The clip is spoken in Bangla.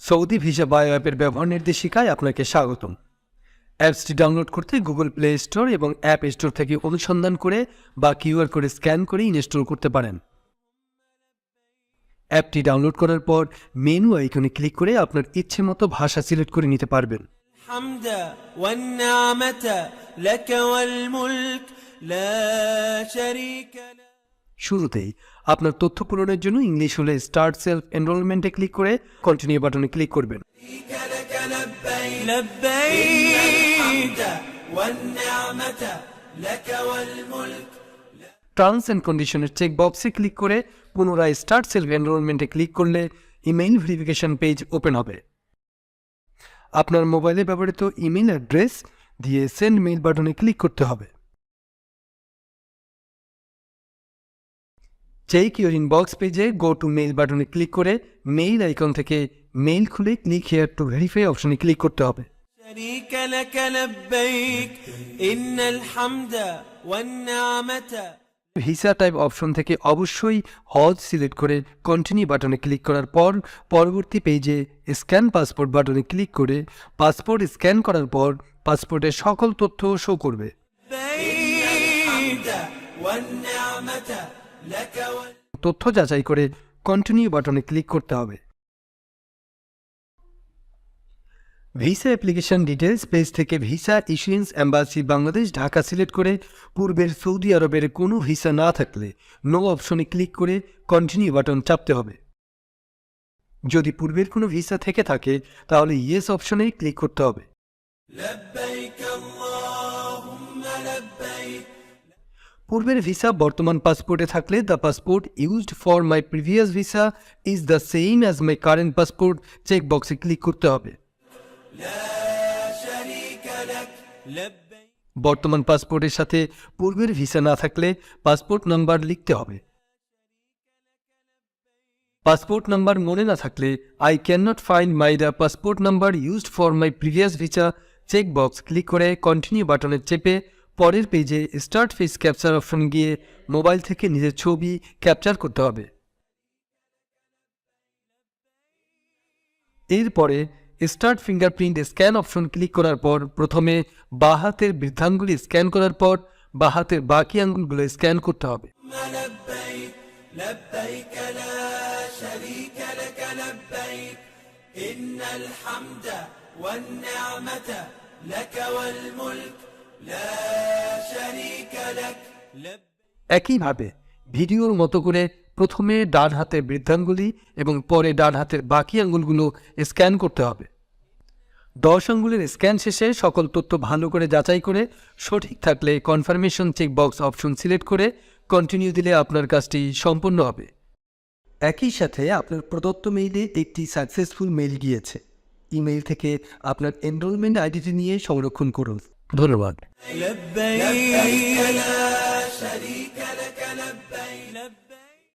সৌদি ভিসা বায়ো অ্যাপের ব্যবহার নির্দেশিকায় আপনাকে স্বাগতম। অ্যাপসটি ডাউনলোড করতে গুগল প্লে স্টোর এবং অ্যাপ স্টোর থেকে অনুসন্ধান করে বা কিউআর কোড স্ক্যান করে ইনস্টল করতে পারেন। অ্যাপটি ডাউনলোড করার পর মেনু আইকনে ক্লিক করে আপনার ইচ্ছে মতো ভাষা সিলেক্ট করে নিতে পারবেন। শুরুতেই আপনার তথ্য পূরণের জন্য ইংলিশ হলে স্টার্ট সেলফ এনরোলমেন্টে ক্লিক করে কন্টিনিউ বাটনে ক্লিক করবেন। টার্মস অ্যান্ড কন্ডিশনের চেক বক্সে ক্লিক করে পুনরায় স্টার্ট সেলফ এনরোলমেন্টে ক্লিক করলে ইমেইল ভেরিফিকেশন পেজ ওপেন হবে। আপনার মোবাইলে ব্যবহৃত ইমেইল অ্যাড্রেস দিয়ে সেন্ড মেইল বাটনে ক্লিক করতে হবে। চেক ইউর ইনবক্স পেজে গো টু মেইল বাটনে ক্লিক করে মেইল আইকন থেকে মেইল খুলে ক্লিক হেয়ার টু ভেরিফাই অপশনে ক্লিক করতে হবে। ভিসা টাইপ অপশন থেকে অবশ্যই হজ সিলেক্ট করে কন্টিনিউ বাটনে ক্লিক করার পর পরবর্তী পেজে স্ক্যান পাসপোর্ট বাটনে ক্লিক করে পাসপোর্ট স্ক্যান করার পর পাসপোর্টের সকল তথ্য শো করবে। তথ্য যাচাই করে কন্টিনিউ বাটনে ক্লিক করতে হবে। ভিসা অ্যাপ্লিকেশন ডিটেলস পেজ থেকে visa issuance embassy Bangladesh Dhaka select করে পূর্বের সৌদি আরবের কোনো ভিসা না থাকলে নো অপশনে ক্লিক করে কন্টিনিউ বাটন চাপতে হবে। যদি পূর্বের কোনো ভিসা থেকে থাকে তাহলে ইয়েস অপশনে ক্লিক করতে হবে। পূর্বের ভিসা বর্তমান পাসপোর্টে থাকলে the passport used for my previous visa is the same as my current passport check বক্সে ক্লিক করতে হবে। বর্তমান পাসপোর্টের সাথে পূর্বের ভিসা না থাকলে পাসপোর্ট নাম্বার লিখতে হবে। পাসপোর্ট নাম্বার মনে না থাকলে I can not find my the passport number used for my previous visa check box click করে কন্টিনিউ বাটনে চেপে পরের পেজে স্টার্ট ফেস ক্যাপচার অপশন গিয়ে মোবাইল থেকে নিজের ছবি ক্যাপচার করতে হবে। এরপরে start fingerprint scan option click করার পর প্রথমে বাঁ হাতের বৃদ্ধাঙ্গুলি স্ক্যান করার পর বাঁ হাতের বাকি আঙ্গুলগুলো স্ক্যান করতে হবে। একইভাবে ভিডিওর মতো করে প্রথমে ডান হাতের বৃদ্ধাঙ্গুলি এবং পরে ডান হাতের বাকি আঙ্গুলগুলো স্ক্যান করতে হবে। 10 আঙ্গুলের স্ক্যান শেষে সকল তথ্য ভালো করে যাচাই করে সঠিক থাকলে confirmation check box option select করে কন্টিনিউ দিলে আপনার কাজটি সম্পূর্ণ হবে। একই সাথে আপনার প্রদত্ত মেইলে একটি সাকসেসফুল মেইল গিয়েছে। ইমেইল থেকে আপনার এনরোলমেন্ট আইডিটি নিয়ে সংরক্ষণ করুন। ধন্যবাদ।